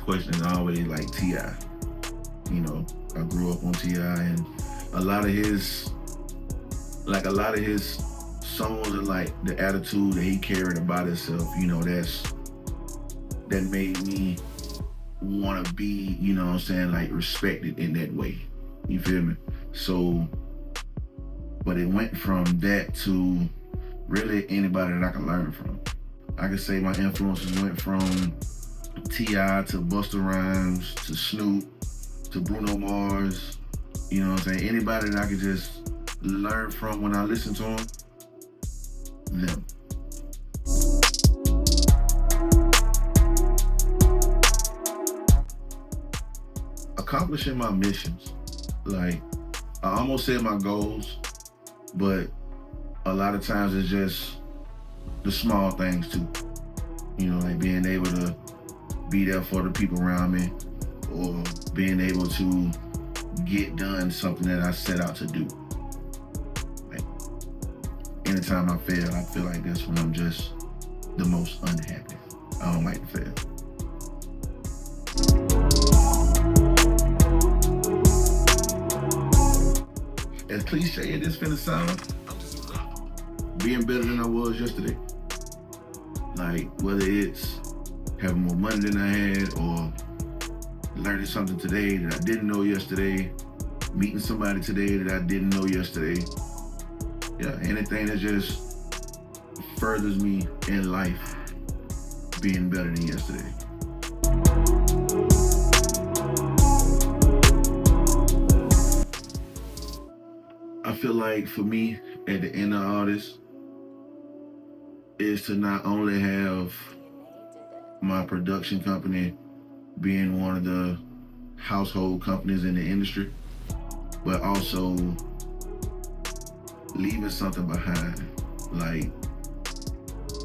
question is always like T.I. You know, I grew up on T.I. and a lot of his songs are like the attitude that he carried about himself, you know, that made me want to be, you know what I'm saying, like respected in that way. You feel me? So, but it went from that to really anybody that I can learn from. I could say my influences went from T.I. to Busta Rhymes to Snoop to Bruno Mars. You know what I'm saying? Anybody that I could just learn from when I listen to them, them. Accomplishing my missions. Like, I almost said my goals, but a lot of times it's just the small things too. You know, like being able to be there for the people around me, or being able to get done something that I set out to do. Like, anytime I fail, I feel like that's when I'm just the most unhappy. I don't like to fail. As cliche as this finna sound, being better than I was yesterday. Like, whether it's having more money than I had, or learning something today that I didn't know yesterday, meeting somebody today that I didn't know yesterday. Yeah, anything that just furthers me in life, being better than yesterday. I feel like for me, at the end of all this, is to not only have my production company being one of the household companies in the industry, but also leaving something behind. Like,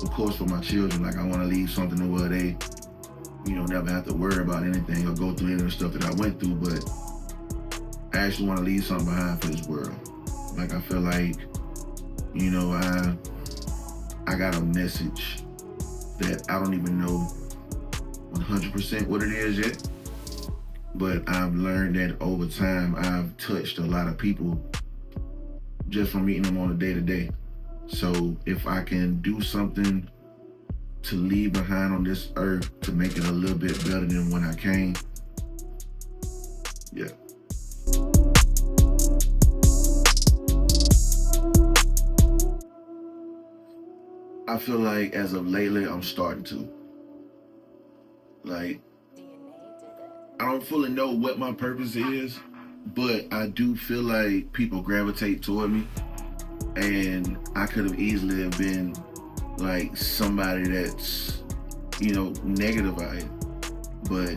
of course, for my children, like I want to leave something to where they, you know, never have to worry about anything or go through any of the stuff that I went through, but I actually want to leave something behind for this world. Like, I feel like, you know, I got a message that I don't even know 100% what it is yet, but I've learned that over time I've touched a lot of people just from meeting them on a day-to-day. So if I can do something to leave behind on this earth to make it a little bit better than when I came, yeah. I feel like as of lately, I'm starting to. Like, I don't fully know what my purpose is, but I do feel like people gravitate toward me, and I could have easily have been like somebody that's, you know, negative about it, but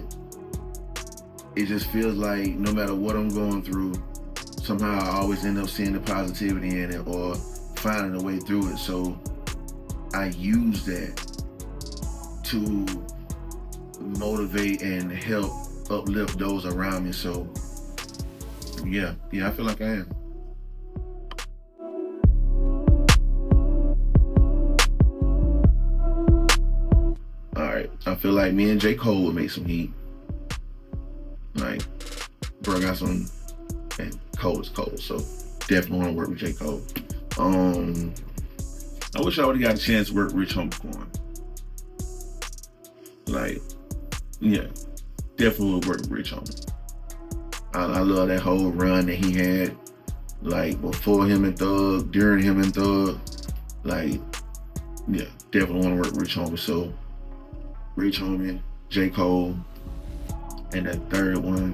it just feels like no matter what I'm going through, somehow I always end up seeing the positivity in it or finding a way through it. So I use that to motivate and help uplift those around me. So yeah, I feel like I am. All right, I feel like me and J. Cole would make some heat. Like, bro, got some, and Cole is Cole, so definitely want to work with J. Cole. I wish I would have got a chance to work with Rich Homie. Like, yeah, definitely would work with Rich Homie. I love that whole run that he had, like before him and Thug, during him and Thug. Like, yeah, definitely want to work with Rich Homie. So, Rich Homie, J. Cole, and that third one,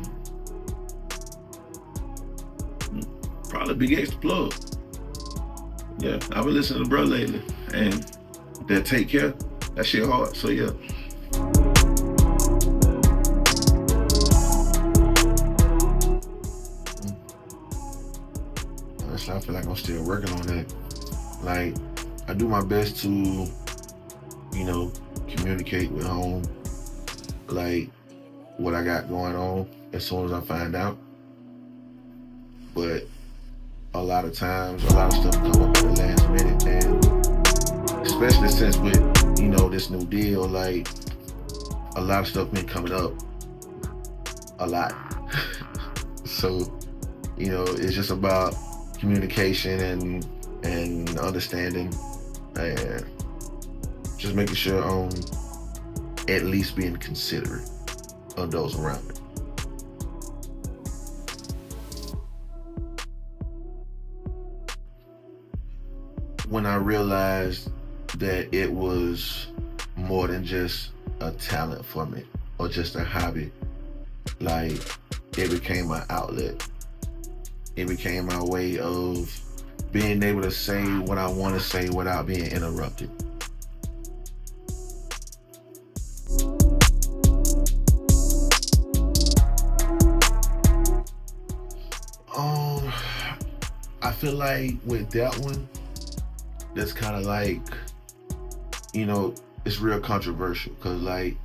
probably Big X the Plug. Yeah, I've been listening to bro lately, and that Take Care, that shit hard. So yeah. Honestly, I feel like I'm still working on that. Like, I do my best to, you know, communicate with home, like what I got going on as soon as I find out. But a lot of times, a lot of stuff come up at the last minute, and especially since with, you know, this new deal, like a lot of stuff been coming up a lot. So, it's just about communication and understanding, and just making sure at least being considerate of those around me. When I realized that it was more than just a talent for me or just a hobby, like it became my outlet. It became my way of being able to say what I want to say without being interrupted. I feel like with that one, that's kind of like, it's real controversial, because like,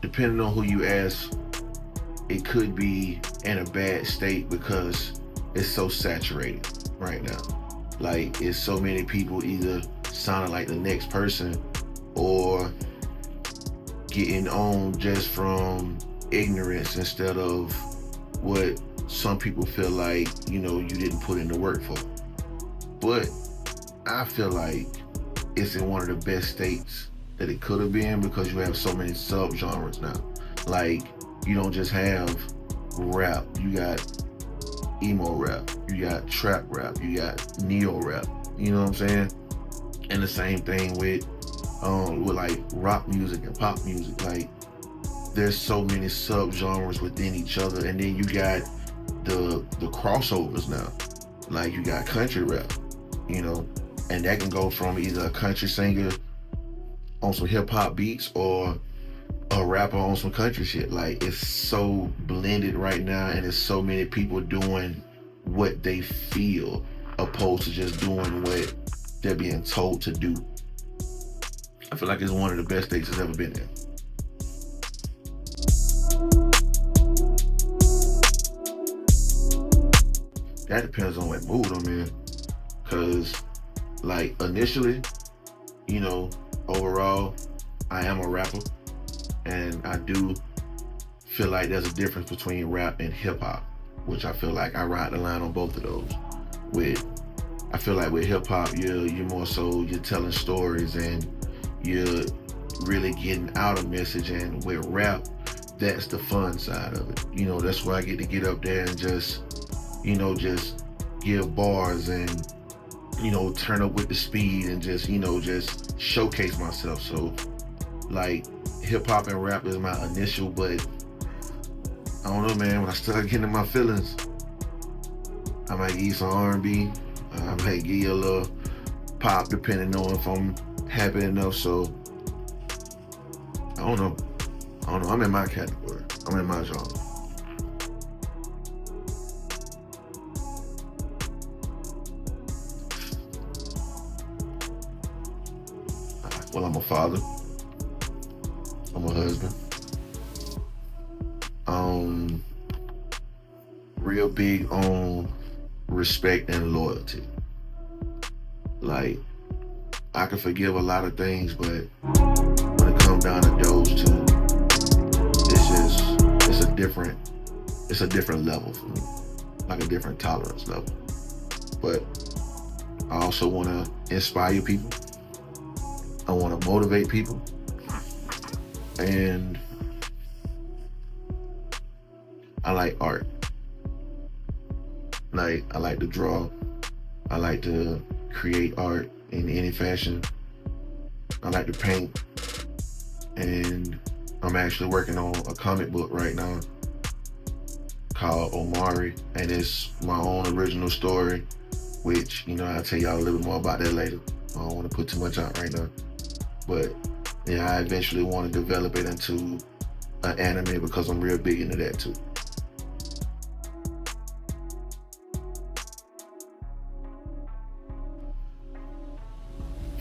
depending on who you ask, it could be in a bad state because it's so saturated right now. Like, it's so many people either sounding like the next person or getting on just from ignorance instead of what some people feel like, you didn't put in the work for. But I feel like it's in one of the best states that it could have been, because you have so many subgenres now. Like, you don't just have rap, you got emo rap, you got trap rap, you got neo rap, you know what I'm saying? And the same thing with like rock music and pop music. Like, there's so many subgenres within each other, and then you got the crossovers now. Like, you got country rap, and that can go from either a country singer on some hip hop beats or a rapper on some country shit. Like, it's so blended right now, and there's so many people doing what they feel opposed to just doing what they're being told to do. I feel like it's one of the best states that's ever been there. That depends on what mood I'm in. Cause like, initially, overall, I am a rapper, and I do feel like there's a difference between rap and hip hop, which I feel like I ride the line on both of those. I feel like with hip hop, you're more so, you're telling stories and you're really getting out a message, and with rap, that's the fun side of it. That's where I get up there and just give bars and, turn up with the speed and just showcase myself. So like, hip hop and rap is my initial, but I don't know, man, when I start getting in my feelings, I might give you some R&B, I might give you a little pop, depending on if I'm happy enough. So I don't know, I'm in my category, I'm in my genre. Well, I'm a father, I'm a husband, real big on respect and loyalty. Like, I can forgive a lot of things, but when it comes down to those two, it's a different level for me, like a different tolerance level. But I also want to inspire people, I want to motivate people, and I like art. Like, I like to draw, I like to create art in any fashion, I like to paint, and I'm actually working on a comic book right now called Omari, and it's my own original story, which, I'll tell y'all a little bit more about that later. I don't want to put too much out right now. But yeah, I eventually want to develop it into an anime, because I'm real big into that too.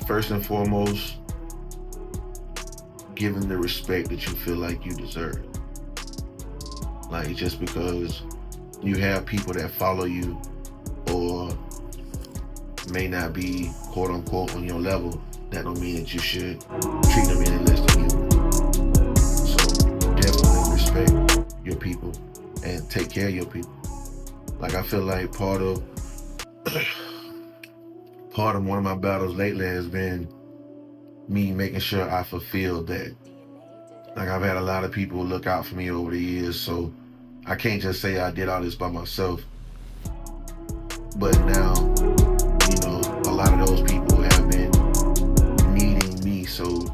First and foremost, giving the respect that you feel like you deserve. Like, just because you have people that follow you or may not be quote unquote on your level, that don't mean that you should treat them any less than you. So definitely respect your people and take care of your people. Like, I feel like part of one of my battles lately has been me making sure I fulfill that. Like, I've had a lot of people look out for me over the years, so I can't just say I did all this by myself. But now, you know, a lot of those people have been needing me, so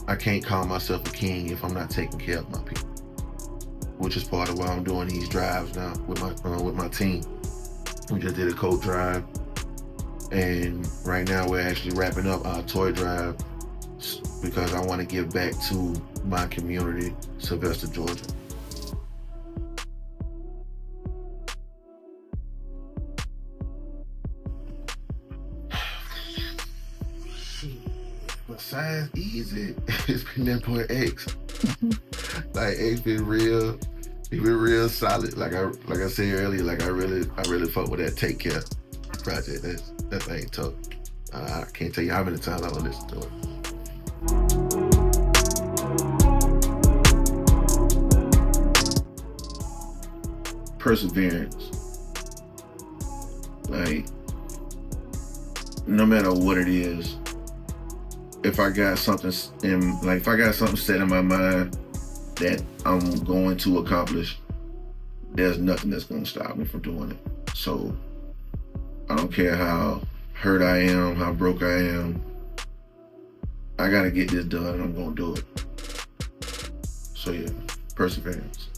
I can't call myself a king if I'm not taking care of my people. Which is part of why I'm doing these drives now with my team. We just did a coat drive, and right now we're actually wrapping up our toy drive because I want to give back to my community, Sylvester, Georgia. Besides Easy, it's been that boy X. Like, X been real. He been real solid. Like I said earlier, like I really fuck with that Take Care project. That thing tough. I can't tell you how many times I would listen to it. Perseverance. Like, no matter what it is, if I got something set in my mind that I'm going to accomplish, there's nothing that's gonna stop me from doing it. So I don't care how hurt I am, how broke I am, I gotta get this done and I'm gonna do it. So yeah, perseverance.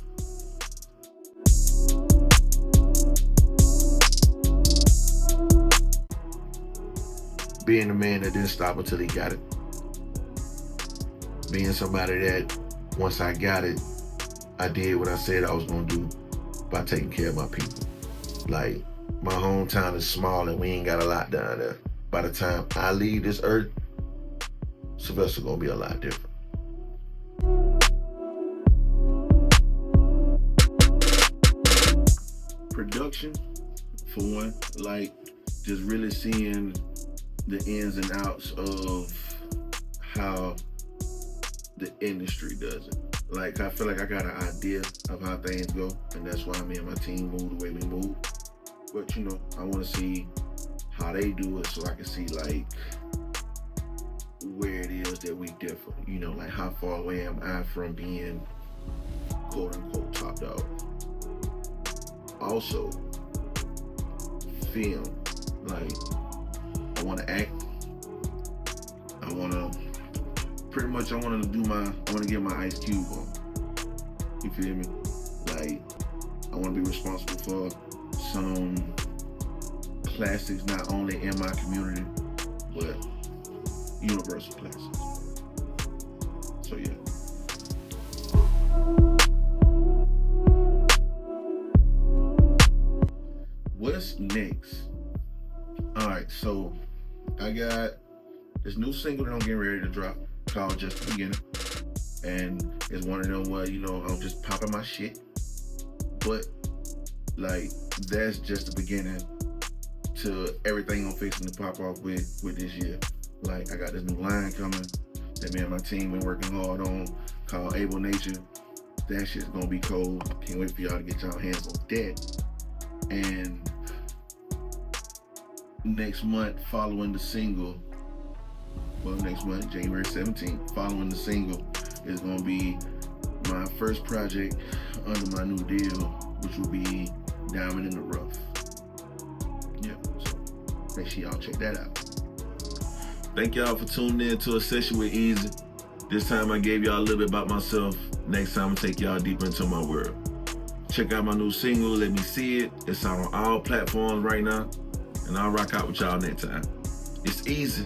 Being a man that didn't stop until he got it. Being somebody that once I got it, I did what I said I was gonna do by taking care of my people. Like, my hometown is small and we ain't got a lot down there. By the time I leave this earth, Sylvester gonna be a lot different. Production, for one, like just really seeing the ins and outs of how the industry does it. Like, I feel like I got an idea of how things go, and that's why me and my team move the way we move. But you know, I want to see how they do it so I can see like where it is that we differ. You know, like how far away am I from being quote unquote top dog. Also, film. Like, I want to act. I want to get my Ice Cube on. You feel me? Like, I want to be responsible for some classics, not only in my community, but universal classics. So yeah. What's next? All right, so I got this new single that I'm getting ready to drop called Just the Beginning. And it's one of them where, you know, I'm just popping my shit. But, like, that's just the beginning to everything I'm fixing to pop off with this year. Like, I got this new line coming that me and my team been working hard on called Able Nature. That shit's gonna be cold. Can't wait for y'all to get y'all hands on that. And next month, following the single, January 17th, following the single, is gonna be my first project under my new deal, which will be Diamond in the Rough. Yeah, so make sure y'all check that out. Thank y'all for tuning in to A Session with Ezzy. This time I gave y'all a little bit about myself. Next time I'll take y'all deeper into my world. Check out my new single, Let Me See It. It's out on all platforms right now. And I'll rock out with y'all next time. It's Ezzy.